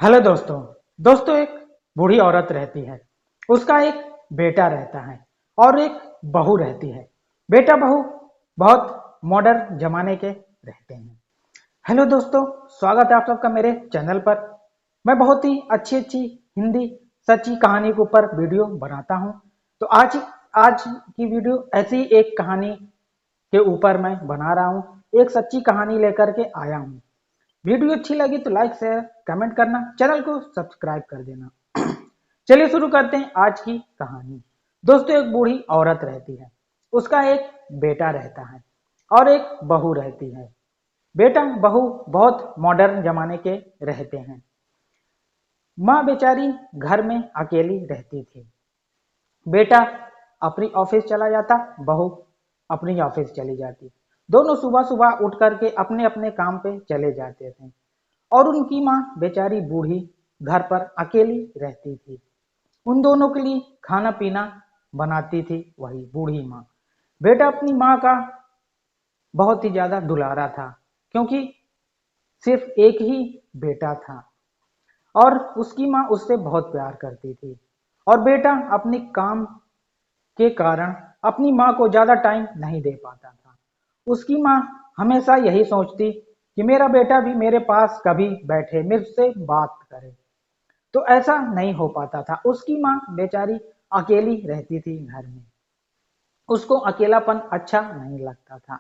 Hello दोस्तों। दोस्तों, एक बूढ़ी औरत रहती है। उसका एक बेटा रहता है और एक बहू रहती है। बेटा बहू बहुत मॉडर्न जमाने के रहते हैं। हेलो दोस्तों, स्वागत है आप सबका मेरे चैनल पर। मैं बहुत ही अच्छी अच्छी हिंदी सच्ची कहानी के ऊपर वीडियो बनाता हूं। तो आज आज की वीडियो ऐसी एक कहानी के ऊपर मैं बना रहा हूं। एक सच्ची कहानी लेकर के आया हूं। वीडियो अच्छी लगी तो लाइक शेयर कमेंट करना, चैनल को सब्सक्राइब कर देना। चलिए शुरू करते हैं आज की कहानी। दोस्तों, एक बूढ़ी औरत रहती है। उसका एक बेटा रहता है और एक बहू रहती है। बेटा बहू बहुत मॉडर्न जमाने के रहते हैं। माँ बेचारी घर में अकेली रहती थी। बेटा अपनी ऑफिस चला जाता, बहू अपनी ऑफिस चली जाती। दोनों सुबह सुबह उठ करके अपने अपने काम पे चले जाते थे और उनकी माँ बेचारी बूढ़ी घर पर अकेली रहती थी। उन दोनों के लिए खाना पीना बनाती थी वही बूढ़ी माँ। बेटा अपनी माँ का बहुत ही ज्यादा दुलारा था, क्योंकि सिर्फ एक ही बेटा था और उसकी माँ उससे बहुत प्यार करती थी। और बेटा अपनी काम के कारण अपनी माँ को ज्यादा टाइम नहीं दे पाता था। उसकी माँ हमेशा यही सोचती कि मेरा बेटा भी मेरे पास कभी बैठे, मुझसे बात करे। तो ऐसा नहीं हो पाता था। उसकी माँ बेचारी अकेली रहती थी घर में। उसको अकेलापन अच्छा नहीं लगता था।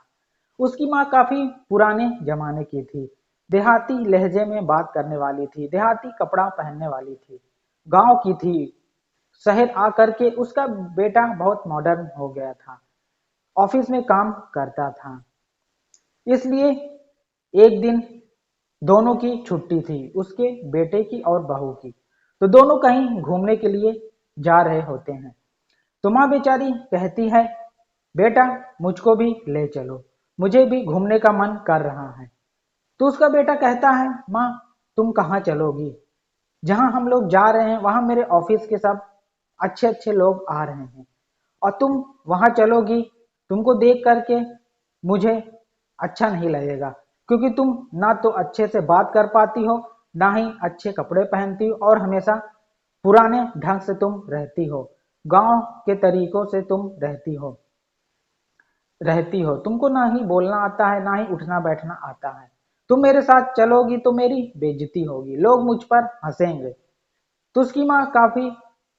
उसकी माँ काफी पुराने जमाने की थी। देहाती लहजे में बात करने वाली थी, देहाती कपड़ा पहनने वाली थी, गांव की थी। शहर आकर के उसका बेटा बहुत मॉडर्न हो गया था, ऑफिस में काम करता था। इसलिए एक दिन दोनों की छुट्टी थी, उसके बेटे की और बहू की। तो दोनों कहीं घूमने के लिए जा रहे होते हैं। तो माँ बेचारी कहती है, बेटा मुझको भी ले चलो, मुझे भी घूमने का मन कर रहा है। तो उसका बेटा कहता है, माँ तुम कहाँ चलोगी? जहाँ हम लोग जा रहे हैं वहां मेरे ऑफिस के सब अच्छे अच्छे लोग आ रहे हैं और तुम वहां चलोगी, तुमको देख करके मुझे अच्छा नहीं लगेगा, क्योंकि तुम ना तो अच्छे से बात कर पाती हो, ना ही अच्छे कपड़े पहनती हो, और हमेशा पुराने ढंग से तुम रहती हो, गांव के तरीकों से तुम रहती हो। तुमको ना ही बोलना आता है, ना ही उठना बैठना आता है। तुम मेरे साथ चलोगी तो मेरी बेइज्जती होगी, लोग मुझ पर हंसेंगे। तो उसकी माँ काफी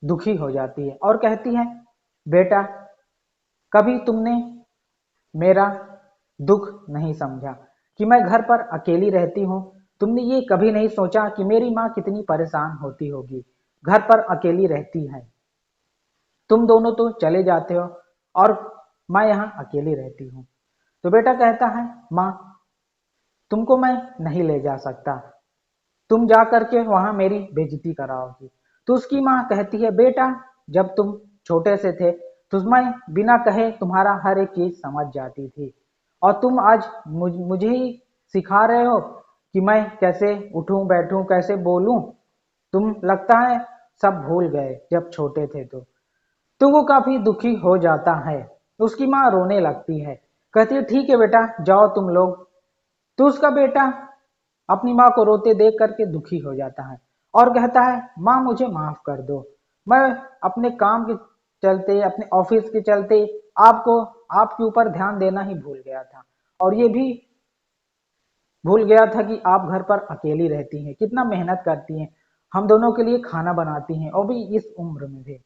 दुखी हो जाती है और कहती है, बेटा कभी तुमने मेरा दुख नहीं समझा कि मैं घर पर अकेली रहती हूँ। तुमने ये कभी नहीं सोचा कि मेरी माँ कितनी परेशान होती होगी, घर पर अकेली रहती है। तुम दोनों तो चले जाते हो और मैं यहाँ अकेली रहती हूँ। तो बेटा कहता है, माँ तुमको मैं नहीं ले जा सकता, तुम जा करके वहां मेरी बेइज्जती कराओगी। तो उसकी माँ कहती है, बेटा जब तुम छोटे से थे तो मैं बिना कहे तुम्हारा हर एक चीज समझ जाती थी, और तुम आज मुझे ही सिखा रहे हो कि मैं कैसे उठूं बैठूं, कैसे बोलूं। तुम लगता है सब भूल गए जब छोटे थे। तो वो काफी दुखी हो जाता है। उसकी माँ रोने लगती है, कहती है, ठीक है बेटा जाओ तुम लोग। तो उसका बेटा अपनी माँ को रोते देख करके दुखी हो जाता है और कहता है, माँ मुझे माफ कर दो, मैं अपने काम के चलते, अपने ऑफिस के चलते आपको आपके ऊपर ध्यान देना ही भूल गया था, और ये भी भूल गया था कि आप घर पर अकेली रहती हैं, कितना मेहनत करती हैं, हम दोनों के लिए खाना बनाती हैं, और भी इस उम्र में भी।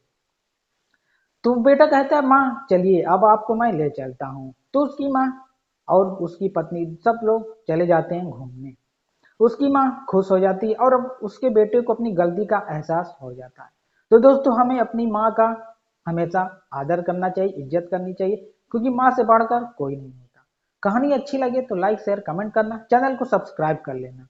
तो बेटा कहता है, माँ चलिए अब आपको मैं ले चलता हूँ। तो उसकी माँ और उसकी पत्नी सब लोग चले जाते हैं घूमने। उसकी माँ खुश हो जाती है और अब उसके बेटे को अपनी गलती का एहसास हो जाता है। तो दोस्तों, हमें अपनी माँ का हमेशा आदर करना चाहिए, इज्जत करनी चाहिए, क्योंकि माँ से बढ़कर कोई नहीं होता। कहानी अच्छी लगे तो लाइक शेयर कमेंट करना, चैनल को सब्सक्राइब कर लेना।